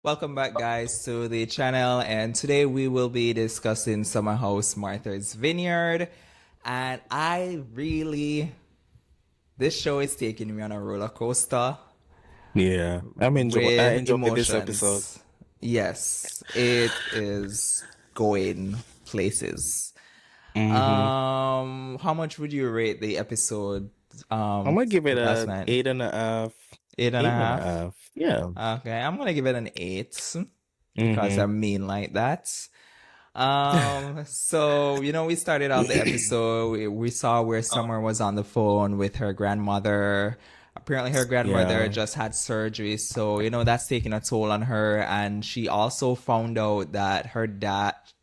Welcome back, guys, to the channel. And today we will be discussing Summer House Martha's Vineyard. And this show is taking me on a roller coaster Yeah, I with enjoyed this episode. emotions. Yes, it is going places. Hmm How much would you rate the episode I'm gonna give it last a night? eight and a half. Eight and a Eight and a half. half. Yeah. Okay, I'm gonna give it an eight because hmm I'm mean like that. So we started off the episode. We saw where Summer was on the phone with her grandmother. Apparently, her grandmother Yeah. just had surgery, so that's taking a toll on her. And she also found out that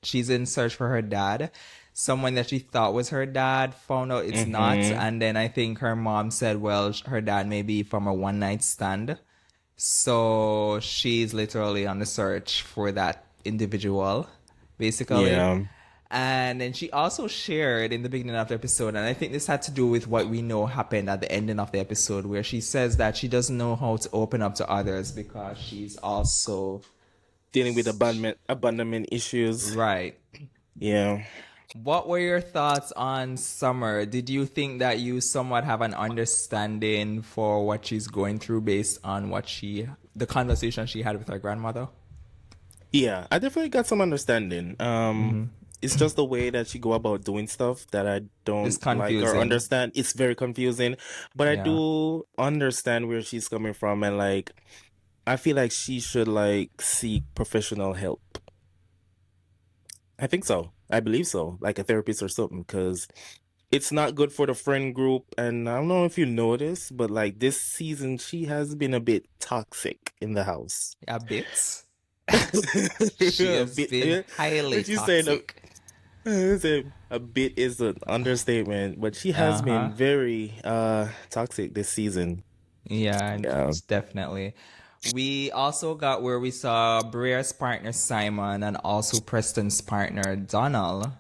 she's in search for her dad. Someone that she thought was her dad found out it's not. hmm And then I think her mom said, well, her dad may be from a one night stand. So she's literally on the search for that individual, basically. Yeah. And then she also shared in the beginning of the episode, and I think this had to do with what we know happened at the ending of the episode, where she says that she doesn't know how to open up to others because she's also Dealing with abandonment issues. right. Yeah. What were your thoughts on Summer? Did you think that you somewhat have an understanding for what she's going through based on the conversation she had with her grandmother? Yeah. I definitely got some understanding. It's just the way that she go about doing stuff that I It's don't like or confusing. understand. It's very confusing, but I Yeah. do understand where she's coming from, and like I feel like she should like seek professional help. I think so. I believe so, like a therapist or something, because it's not good for the friend group. And I don't know if you noticed, but like this season, she has been a bit toxic in the house. A bit. She A has bit, been yeah. highly What you saying? toxic. A bit is an understatement, but she has Uh-huh. been very toxic this season. Yeah, Yeah. definitely. We also got where we saw Bria's partner Simon and also Preston's partner Donald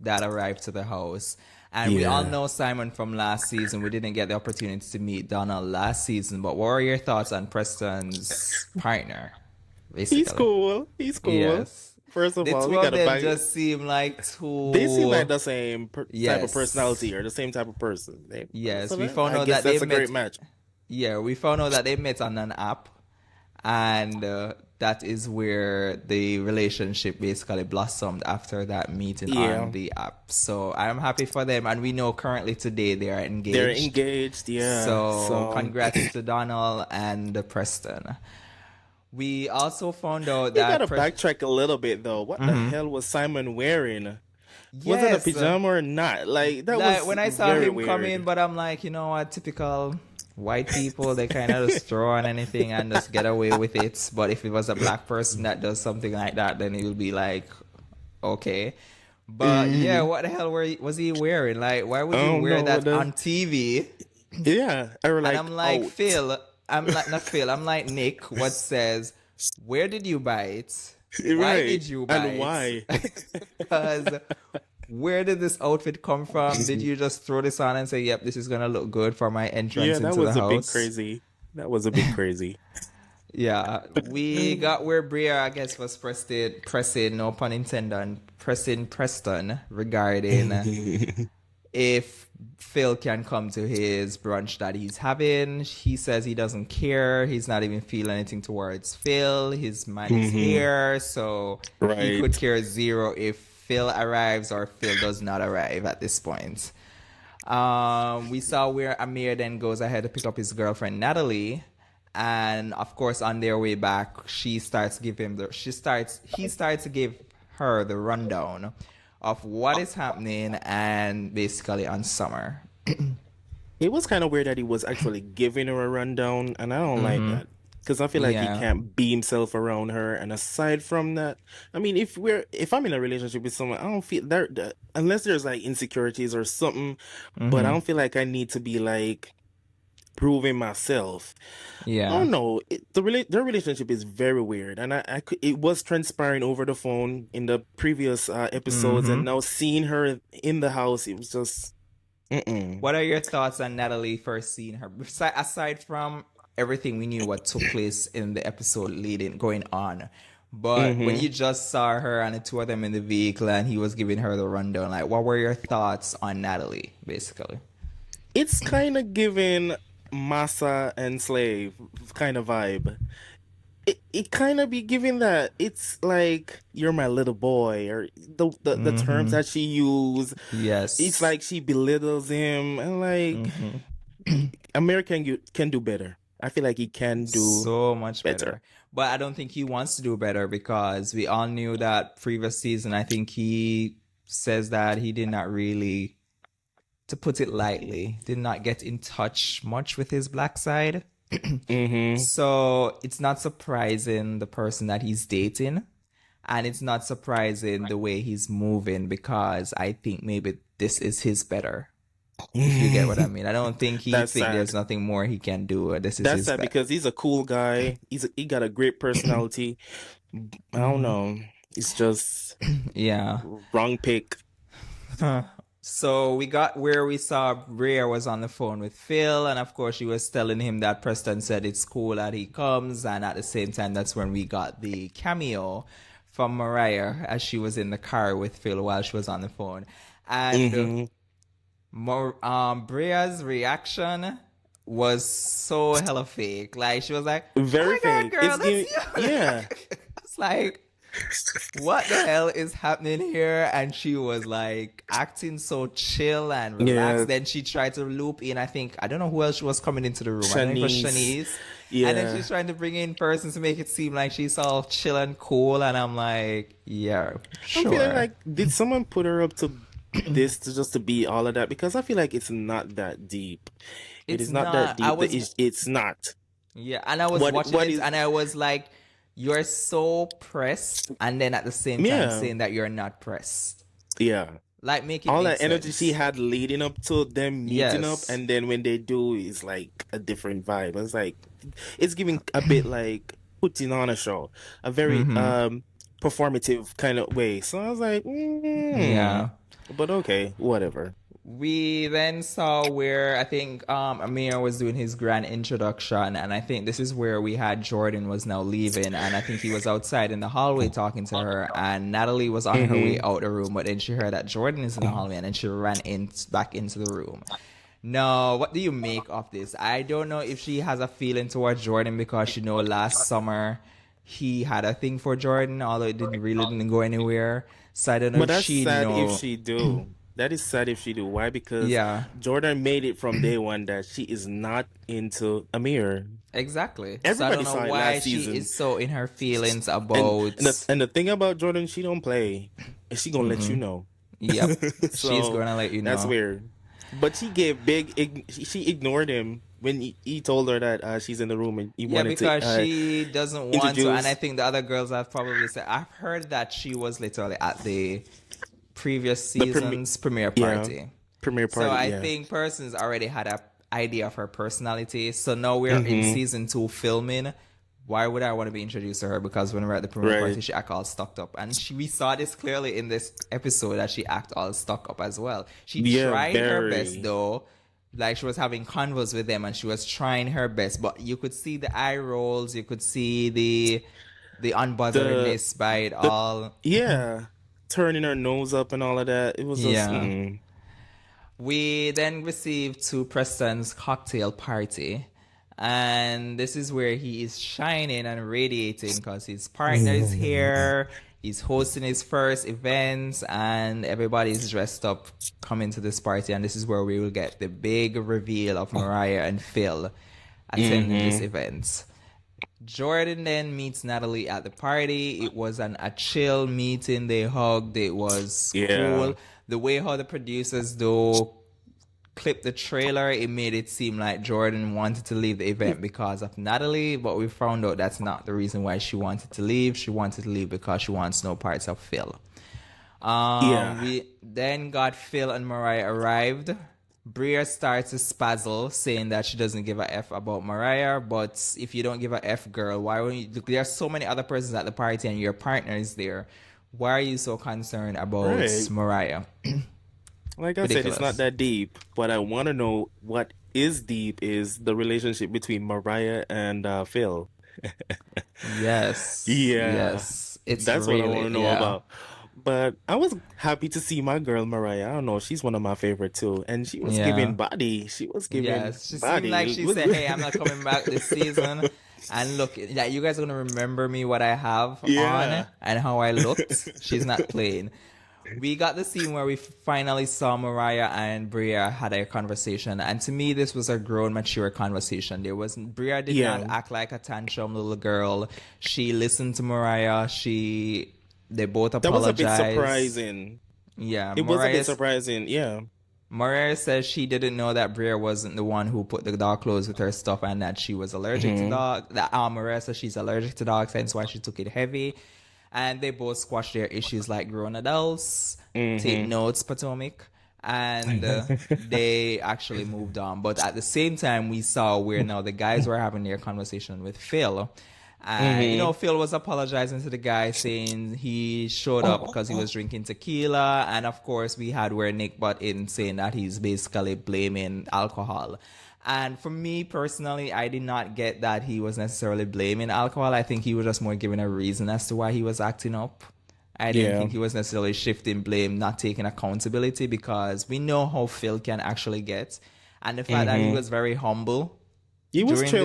that arrived to the house. And we all Yeah. know Simon from last season. We didn't get the opportunity to meet Donald last season, but what are your thoughts on Preston's partner, He's basically? cool. He's cool. Yes. First of The all, two we of gotta them bang. just seem like They seem like two. the same type of Yes. personality or the same type of person. Yes. I guess that's a great match. We found out that they met on an app, and that is where the relationship basically blossomed after that meeting on Yeah, the app. So I'm happy for them, and we know currently today they are they're engaged. engaged. Yeah, So so congrats to Donald and Preston. We also found out we that gotta backtrack a little bit though. What the Mhm. hell was Simon wearing? Was it a Yes, pajama or not? Like that like was when I saw very him come in, weird. but I'm like, you know what, typical white people, they kind of just throw on anything and just get away with it. But if it was a black person that does something like that, then it will be like, okay. But yeah, Mhm. what the hell was he wearing? Like, why I would you don't wear know what that the. on TV? Yeah, I were And like I'm like, out. Phil, I'm like, not Phil, I'm like Nick, what says, where did you buy it? Why Right, did you buy and it? why? Because where did this outfit come from? Did you just throw this on and say, yep, this is gonna look good for my Yeah, entrance that into the was a bit house? crazy. That was a bit crazy. Yeah, we got where Bria, I guess, was pressing, no pun intended, pressing Preston regarding if Phil can come to his brunch that he's having. He says he doesn't care. He's not even feeling anything towards Phil. His man is hmm here, so he could Right. care zero if Phil arrives or Phil does not arrive at this point. We saw where Amir then goes ahead to pick up his girlfriend Natalie, and of course, on their way back, he starts to give her the rundown of what is happening, and basically on Summer. It was kind of weird that he was actually giving her a rundown, and I don't like Mm-hmm. that because I feel like he Yeah. can't be himself around her. And aside from that, I mean, if I'm in a relationship with someone, I don't feel that unless there's like insecurities or something, but I Mm-hmm. don't feel like I need to be like proving myself. I Yeah. don't know. Their relationship is very weird, and it was transpiring over the phone in the previous episodes, Mm-hmm. and now seeing her in the house, it was just. Mm-mm. What are your thoughts on Natalie first seeing her? Aside from everything we knew what took place in the episode leading going on. But when Mm-hmm. you just saw her and the two of them in the vehicle and he was giving her the rundown, like what were your thoughts on Natalie, basically? It's kind of giving massa and slave kind of vibe. It kind of be giving that. It's like you're my little boy, or the terms Mm-hmm. that she use. It's Yes. like she belittles him, and like Mm-hmm. American you can do better. I feel like he can do So much better. better. But I don't think he wants to do better because we all knew that previous season. I think he says that he did not really, to put it lightly, did not get in touch much with his black side. Mm-hmm. So it's not surprising the person that he's dating. And it's not surprising the way he's moving because I think maybe this is his better. If you get what I mean. I don't think he That's think there's sad. nothing more he can do. This is That's his sad bet. because he's a cool guy. He got a great personality. I don't Hmm. know. It's just Yeah. wrong pick. So we got where we saw Rhea was on the phone with Phil, and of course she was telling him that Preston said it's cool that he comes, and at the same time that's when we got the cameo from Mariah as she was in the car with Phil while she was on the phone. And Mm-hmm. Bria's reaction was so hella fake. Like she was like, "Oh Very my god, fake. girl, It's that's giving, you!" yeah. It's like, what the hell is happening here? And she was like acting so chill and Yeah. relaxed. Then she tried to loop in, I don't know who else she was coming into the room. I think it was Shanice. Shanice. And then Yeah. she's trying to bring in persons to make it seem like she's all chill and cool. And I'm like, yeah, I'm feeling sure. like, did someone put her up to this to just to be all of that? Because I feel like it's not that deep. It It's is not that not. I deep. was It's not. Yeah, and I was watching What it is and I was like, you're so pressed, and then at the same time yeah. saying that you're not pressed. Yeah. Like, make it All make that energy she sense. had leading up to them meeting up, Yes. and then when they do, it's like a different vibe. It's like it's giving a bit like putting on a show, a very Mm-hmm. performative kind of way. So I was like, Yeah. but okay, whatever. We then saw where I think Amir was doing his grand introduction, and I think this is where we had Jordan was now leaving, and I think he was outside in the hallway talking to her, and Natalie was on her way Mm-hmm. out the room, but then she heard that Jordan is in the hallway, and then she ran in back into the room. No, what do you make of this? I don't know if she has a feeling towards Jordan because you know last summer he had a thing for Jordan, although it didn't go anywhere. So I don't know But if that's she sad if know. she do. That is sad if she do. Why? Because Yeah, Jordan made it from day one that she is not into Amir. exactly. So I Everybody don't know saw it why last she season. is so in her feelings And about. and the thing about Jordan, she don't play, and she gonna let you Mm-mm. know. Yep, she's So gonna let you that's know. weird. But she gave big. She ignored him when he told her that she's in the room and he Yeah, wanted to because she doesn't want to, and I introduce think the other girls have probably said. I've heard that she was literally at the previous the premiere. season's premiere Yeah, party. premiere So party. I Yeah. think persons already had a idea of her personality. So now we're in Mm-hmm. season 2 filming. Why would I want to be introduced to her? Because when we're at the premiere Right. party, she act all stuck up, and we saw this clearly in this episode that she act all stuck up as well. She Yeah. tried her best Very. though, like she was having convos with them, and she was trying her best, but you could see the eye rolls, you could see the The unbotheredness by it the all. yeah, turning her nose up and all of that. It was just Yeah. We then received to Preston's cocktail party. And this is where he is shining and radiating because his partner is here. He's hosting his first event, and everybody's dressed up coming to this party. And this is where we will get the big reveal of Mariah and Phil attending this mm-hmm. event. Jordan then meets Natalie at the party. It was a chill meeting. They hugged. It was Yeah. cool. The way how the producers though clipped the trailer, it made it seem like Jordan wanted to leave the event because of Natalie, but we found out that's not the reason why she wanted to leave. She wanted to leave because she wants no parts of Phil. Yeah. We then got Phil and Mariah arrived. Bria starts to spazzle, saying that she doesn't give a F about Mariah, but if you don't give a F, girl, why would you? There are so many other persons at the party and your partner is there. Why are you so concerned about Right. Mariah? Like I said, it's not Ridiculous. that deep, but I want to know is deep is the relationship between Mariah and Phil. Yes, Yeah, yes. It's that's what I want really, to know yeah, about. But I was happy to see my girl Mariah. I don't know, she's one of my favorite too. And she was yeah. giving body. She was giving Yes, she seemed like body. she said, "Hey, I'm not coming back this season." And look, yeah, you guys are gonna remember me what I have on Yeah. and how I looked. She's not playing. We got the scene where we finally saw Mariah and Bria had a conversation, and to me, this was a grown, mature conversation. There wasn't Bria did not Yeah. act like a tantrum little girl. She listened to Mariah. They both That was a bit apologized. surprising. Yeah, It was a bit surprising. Yeah. Mariah says she didn't know that Bria wasn't the one who put the dog clothes with her stuff and that she was allergic to Hmm. dog. That Mariah says she's allergic to dogs, hence why she took it heavy. And they both squashed their issues like grown adults. Take Hmm. notes, Potomac. And they actually moved on. But at the same time, we saw where now the guys were having their conversation with Phil. And Hmm. Phil was apologizing to the guy, saying he showed up because he was drinking tequila, and of course we had where Nick butt in, saying that he's basically blaming alcohol. And for me personally, I did not get that he was necessarily blaming alcohol. I think he was just more giving a reason as to why he was acting up. I didn't Yeah. think he was necessarily shifting blame, not taking accountability, because we know how Phil can actually get. And the fact that he Hmm. was very humble He was during the chill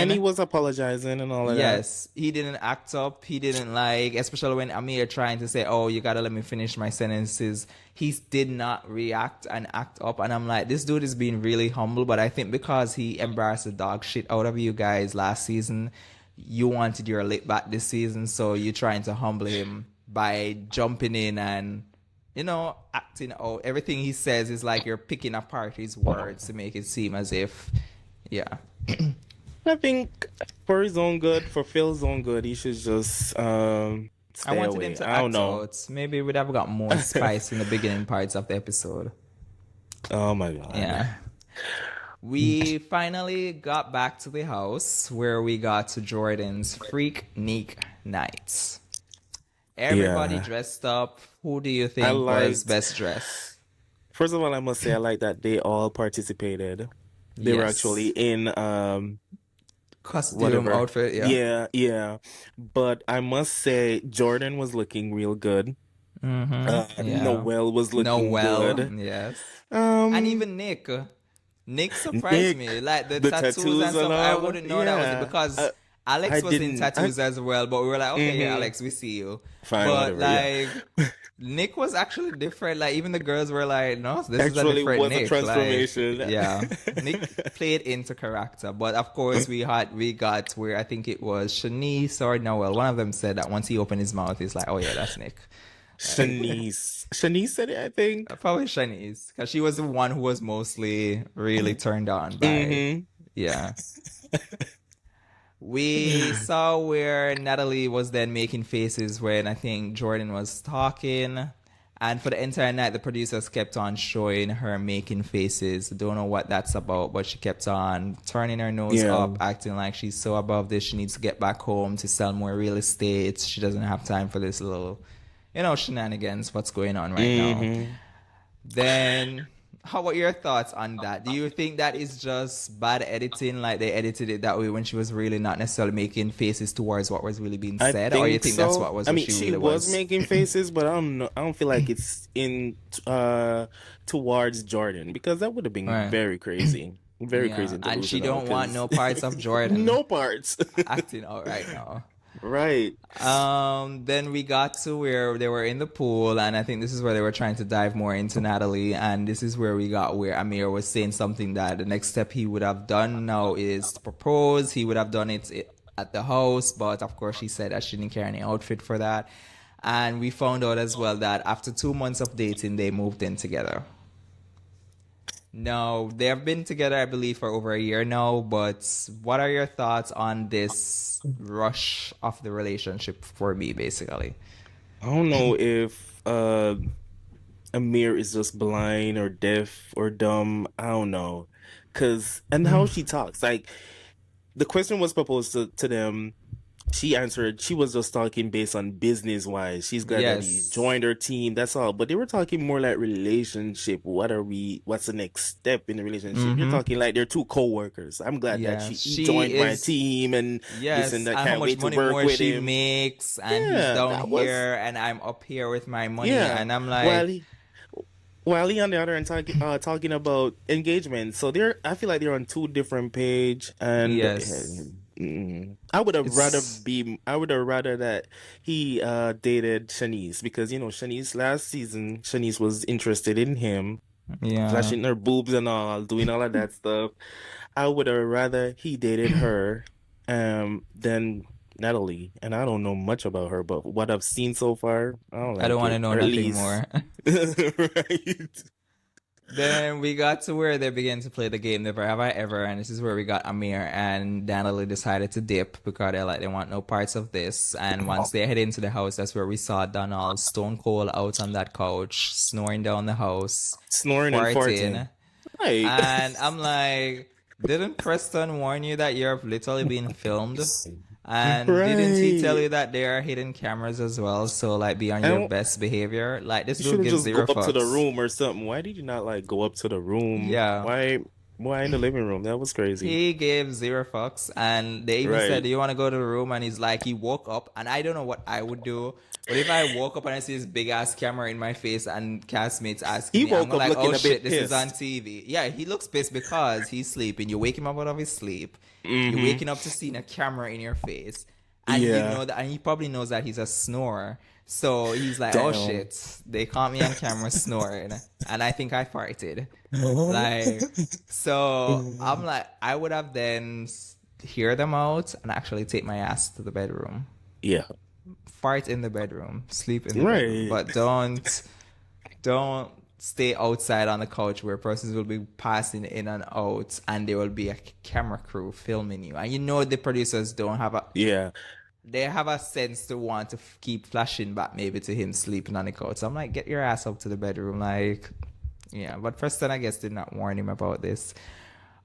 and he scene. was apologizing and all of that. Yes, he didn't act up. He didn't like, especially when Amir trying to say, "Oh, you gotta let me finish my sentences." He did not react and act up, and I'm like, this dude is being really humble. But I think because he embarrassed the dog shit out of you guys last season, you wanted your lick back this season, so you're trying to humble him by jumping in and acting out. Everything he says is like you're picking apart his words to make it seem as if, yeah. I think for his own good, for Phil's own good, he should just I stay wanted him away. to I don't act know. out. Maybe we'd have got more spice in the beginning parts of the episode. Oh my God. Yeah. We finally got back to the house where we got to Jordan's Freak Neek night. Everybody Yeah. dressed up. Who do you I think was liked, best dressed? first of all, I must say I like that they all participated. They were actually Yes. in Costume whatever. outfit, yeah. Yeah, yeah. But I must say Jordan was looking real good. Mm-hmm. Yeah. Noel was looking Noel, good. yes. And Um, even Nick. Nick surprised me. Nick, Like the the tattoos tattoos and and stuff. I all. wouldn't know that was it Yeah. because I Alex was in didn't. tattoos as well, but we were like, okay, yeah, Hmm. Alex, we see you. Fine, But whatever. Yeah. like Nick was actually different. Like even the girls were like, no, this is a Actually different was a Nick. Like, transformation. yeah. Nick played into character. But of course we got where I think it was Shanice or Noel. One of them said that once he opened his mouth, he's like, oh yeah, that's Nick. Shanice. Shanice said it, I think. Probably Shanice, because she was the one who was mostly really turned on by, Hmm. yeah. We saw where Natalie was then making faces when I think Jordan was talking. And for the entire night, the producers kept on showing her making faces. Don't know what that's about, but she kept on turning her nose Yeah. up, acting like she's so above this. She needs to get back home to sell more real estate. She doesn't have time for this little, shenanigans, what's going on right now. Hmm. Then, how about your thoughts on that? Do you think that is just bad editing, like they edited it that way when she was really not necessarily making faces towards what was really being I said, or you think think that's so. what was I what mean, she she really was was? making faces, but I don't know. I don't feel like it's in towards Jordan because that would have been Right. very crazy. Very Yeah, crazy and she delusional don't want because no parts of Jordan no parts. acting out right now. Right. Then we got to where they were in the pool, and I think this is where they were trying to dive more into Natalie, and this is where we got where Amir was saying something that the next step he would have done now is to propose. He would have done it at the house, but of course she said that she didn't carry any outfit for that. And we found out as well that after 2 months of dating, they moved in together. No, they have been together, I believe, for over a year now. But what are your thoughts on this rush of the relationship for me, basically? I don't know if Amir is just blind or deaf or dumb. I don't know. And how she talks. Like the question was proposed to them she answered, she was just talking based on business wise. She's glad that he Yes. joined her team. That's all. But they were talking more like relationship. What's the next step in the relationship? You're Mm-hmm. talking like they're two co-workers. I'm glad that Yeah, he she joined my is. team and this and Yes, that. and how Can't much wait to money work more with she him. makes, and he's Yeah, down that was here, and I'm up here with my money, yeah. and I'm While like, he while he on the other end talking about engagement. So they're I feel like they're on two different page and yes, it's I would have rather that he dated Shanice because Shanice last season Shanice was interested in him, yeah. flashing her boobs and all, doing all of that stuff. I would have rather he dated her than Natalie. And I don't know much about her, but what I've seen so far, I don't I don't like want to it. know Or at nothing least more. right. Then we got to where they began to play the game Never Have I Ever, and this is where we got Amir and Daniela decided to dip because they're like they want no parts of this. And once they head into the house, that's where we saw Donald stone cold out on that couch, snoring down the house, Snoring and farting. farting. Right. And I'm like, didn't Preston warn you that you're literally being filmed? And didn't he tell Right. you that there are hidden cameras as well? So like be on your And best behavior. Like this you dude should have gives just go zero up to the fucks. room or something. Why did you not like go up to the room? Yeah. Why in the living room? That was crazy. He gave zero fucks, and they even said, Right. "Do you want to go to the room?" And he's like, he woke up, and I don't know what I would do, but if I woke up and I see this big ass camera in my face and castmates asking He me, I'm woke gonna up like, looking "Oh a shit, bit this is on pissed. TV." Yeah, he looks pissed because he's sleeping. You wake him up out of his sleep. You're Mm-hmm. waking up to seeing a camera in your face, and you Yeah. know that, and he probably knows that he's a snorer. So he's like, "Oh Damn. shit, they caught me on camera snoring," and I think I farted. Like, so I'm like, I would have then hear them out and actually take my ass to the bedroom, Yeah. fart in the bedroom, sleep in the bedroom, Right. but don't stay outside on the couch where persons will be passing in and out, and there will be a camera crew filming you, and you know the producers don't have a Yeah. they have a sense to want to keep flashing back maybe to him sleeping on the couch. So I'm like, get your ass up to the bedroom, like, yeah. But Preston, I guess, did not warn him about this.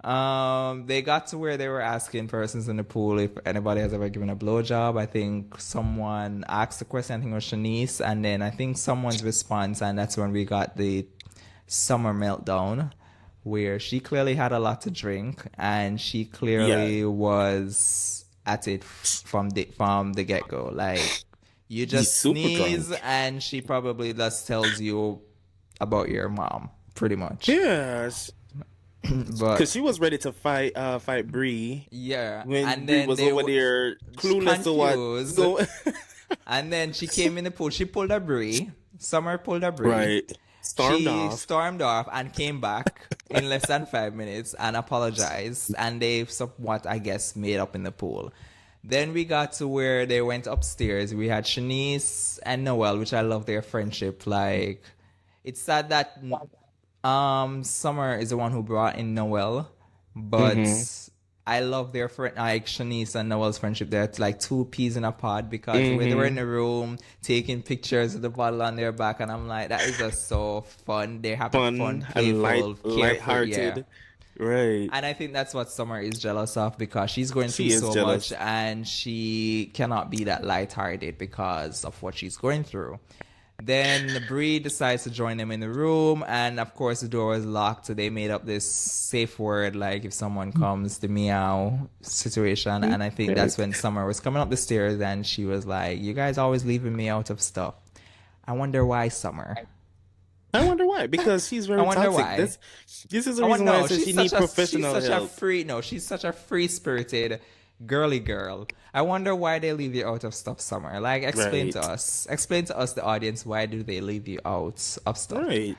They got to where they were asking persons in the pool if anybody has ever given a blowjob. I think someone asked the question. I think it was Shanice, and then I think someone's response, and that's when we got the summer meltdown, where she clearly had a lot to drink, and she Yeah. clearly was at it from the get go. Like you He's just super sneeze, drunk. and she probably just tells you about your mom, pretty much. Yes. But Because she was ready to fight Bree yeah, when and Bree then was over there clueless to what's confused, going. and then she came in the pool. She pulled a brie. Summer pulled a brie. Right. Stormed She off. stormed off and came back in less than 5 minutes and apologized. And they somewhat, I guess, made up in the pool. Then we got to where they went upstairs. We had Shanice and Noel, which I love their friendship. Like, it's sad that Summer is the one who brought in Noel, but Mm-hmm. I love their friend, like Shanice and Noel's friendship. They're like two peas in a pod because when they were in Mm-hmm. the room taking pictures of the bottle on their back, and I'm like, that is just so fun. They have a fun, Fun and playful, carefree, yeah. light-hearted. Right. And I think that's what Summer is jealous of because she's going through She is so much jealous. and she cannot be that lighthearted because of what she's going through. Then Bree decides to join them in the room, and of course the door was locked. So they made up this safe word, like if someone comes, the meow situation. And I think Right. that's when Summer was coming up the stairs, and she was like, "You guys always leaving me out of stuff. I wonder why, Summer. I wonder why. Because she's I very wonder toxic. why." This is the I want reason why I no. said she needs She's professional such a help. free no. She's such a free spirited girly girl. I wonder why they leave you out of stuff, Summer. Like explain to Right. us. Explain to us, the audience, why do they leave you out of stuff? Right.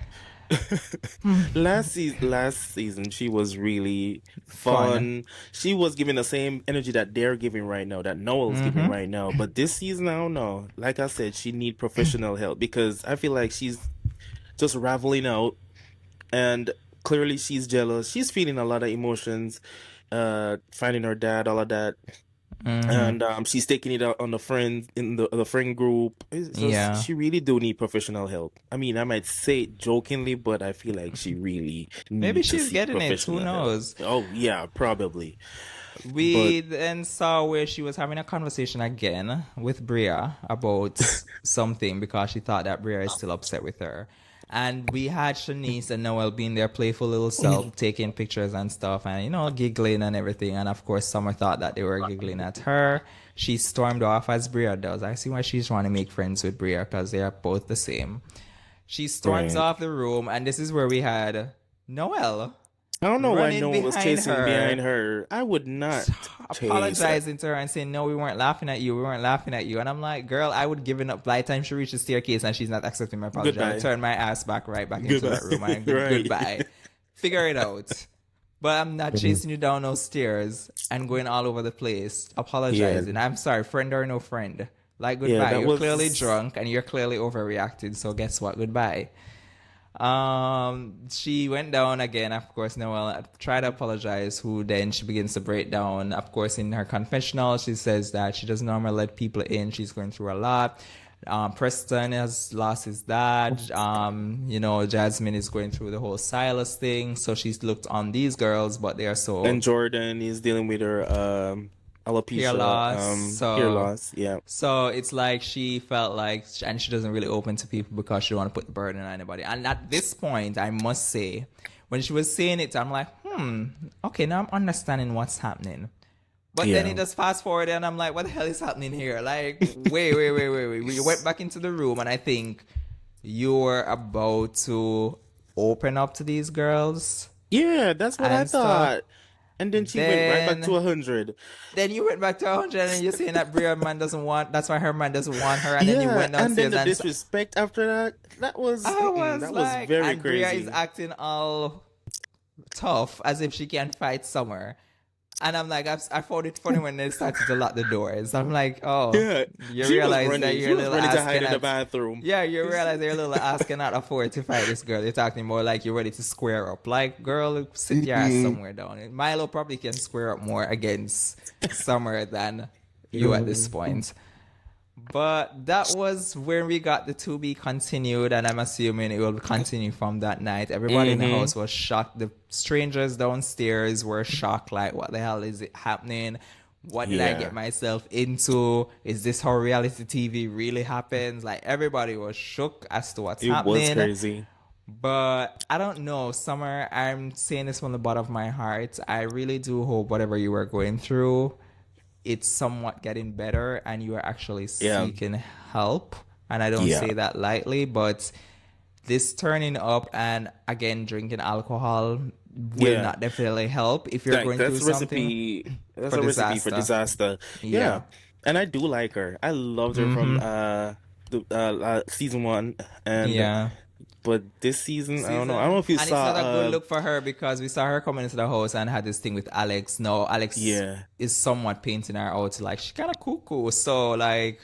Last season, she was really Fun. fun. She was giving the same energy that they're giving right now, that Noel's giving Mm-hmm. right now. But this season, I don't know. Like I said, she need professional help because I feel like she's just raveling out, and clearly she's jealous. She's feeling a lot of emotions, finding her dad, all of that. Mm-hmm. And she's taking it out on the friend in the friend group. It's just Yeah. she really do need professional help. I mean, I might say it jokingly, but I feel like she really Maybe need to she's seek getting it. Who professional help. knows? Oh yeah, probably. But We then saw where she was having a conversation again with Bria about something because she thought that Bria is still upset with her. And we had Shanice and Noel being their playful little self, taking pictures and stuff and, giggling and everything. And of course, Summer thought that they were giggling at her. She stormed off as Bria does. I see why she's trying to make friends with Bria because they are both the same. She storms right. off the room, and this is where we had Noel I don't know why running no one was behind chasing her, behind her. I would not chase her. apologizing to her and saying, "No, we weren't laughing at you. We weren't laughing at you." And I'm like, "Girl, I would give it up by the time she reached the staircase and she's not accepting my apology. I would Goodbye. turn my ass right back into Goodbye. that room and Right. goodbye. Figure it out." But I'm not chasing you down those stairs and going all over the place, apologizing. I'm sorry, friend or no friend. Like, Yeah, goodbye. that You're was clearly drunk and you're clearly overreacted. So guess what? Goodbye. She went down again. Of course, Noelle tried to apologize. Who then she begins to break down. Of course, in her confessional, she says that she doesn't normally let people in. She's going through a lot. Preston has lost his dad. Jasmine is going through the whole Silas thing. So she's looked on these girls, but they are so And Jordan is dealing with her alopecia, hair loss. hair loss. Yeah. So it's like she felt like, and she doesn't really open to people because she don't want to put the burden on anybody. And at this point, I must say, when she was saying it, I'm like, okay, now I'm understanding what's happening. But then it just fast forward and I'm like, what the hell is happening here? Like, wait. We went back into the room and I think you were about to open up to these girls. Yeah, that's what I And stuff. thought. And then she went right back Then- to 100. Then you went back to 100 and you're saying that Bria man doesn't want, that's why her man doesn't want her. And then you went and then downstairs the and disrespect after that, that was that was very and Bria crazy. is acting all tough as if she can fight Summer. And I'm like, I found it funny when they started to lock the doors. I'm like, oh, Yeah, you she was realize running, that she you're a was little running to ass hide in the cannot- bathroom. Yeah, you realize you're a little ass cannot afford to fight this girl. You're talking more like you're ready to square up. Like, girl, sit your ass somewhere down. Milo probably can square up more against Summer than you at this point. But that was where we got the to be continued, and I'm assuming it will continue from that night. Everybody in the house was shocked. The strangers downstairs were shocked, like, what the hell is it happening? What did I Yeah. get myself into? Is this how reality TV really happens? Like, everybody was shook as to what's It happening. was crazy. But I don't know, Summer, I'm saying this from the bottom of my heart. I really do hope whatever you were going through, it's somewhat getting better and you are actually seeking help. And I don't say that lightly, but this turning up and again drinking alcohol will not definitely help if you're going through something. That's for a recipe for disaster. Yeah. And I do like her. I loved her from the season 1, and but this season, I don't know. I don't know if you and saw. it's not a good look for her because we saw her coming into the house and had this thing with Alex. No, Alex is somewhat painting her out like she kind of cuckoo. So like,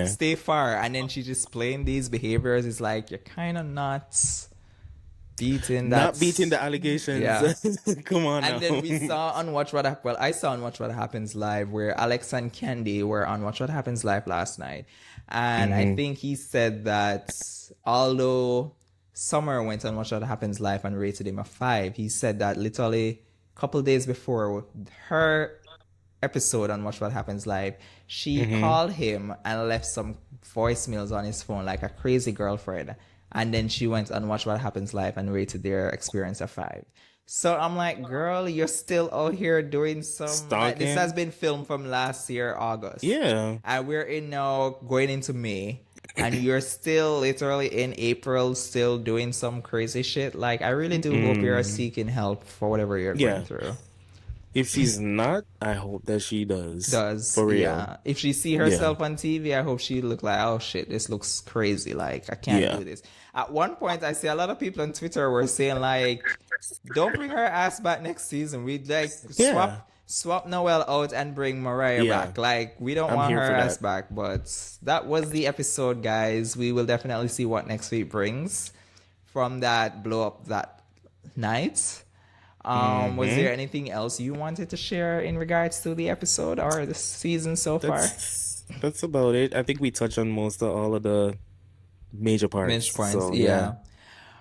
stay far. And then she's just playing these behaviors. It's like you're kind of not beating that. Not beating the allegations. Yeah. Come on. And now. then we saw on Watch What Happens. Well, I saw on Watch What Happens Live where Alex and Candy were on Watch What Happens Live last night, and I think he said that although Summer went on Watch What Happens Live and rated him a 5. He said that literally a couple days before her episode on Watch What Happens Live, she called him and left some voicemails on his phone like a crazy girlfriend. And then she went on Watch What Happens Live and rated their experience a 5. So I'm like, girl, you're still out here doing some... Like, this has been filmed from last year, August. Yeah. And we're in now going into May. And you're still literally in April still doing some crazy shit. Like, I really do hope you're seeking help for whatever you're going through. If she's not, I hope that she does. For real. Yeah. If she see herself on TV, I hope she look like, oh shit, this looks crazy. Like, I can't do this. At one point, I see a lot of people on Twitter were saying like, don't bring her ass back next season. We'd like swap Noelle out and bring Mariah back. Like, we don't want her ass back. But that was the episode, guys. We will definitely see what next week brings from that blow up that night. Was there anything else you wanted to share in regards to the episode or the season so far? That's about it. I think we touched on all of the major parts. So, yeah.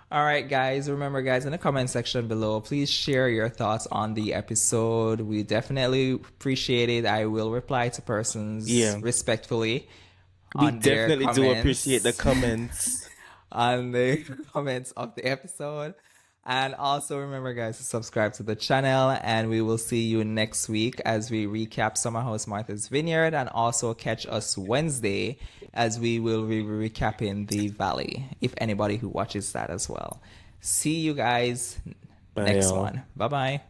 All right, guys. Remember, guys, in the comment section below, please share your thoughts on the episode. We definitely appreciate it. I will reply to persons Yeah, respectfully we on their definitely do appreciate the comments, comments. on the comments of the episode. And also remember, guys, to subscribe to the channel, and we will see you next week as we recap Summer House Martha's Vineyard, and also catch us Wednesday as we will be recapping The Valley, if anybody who watches that as well. See you guys Bye, next y'all. one. Bye bye.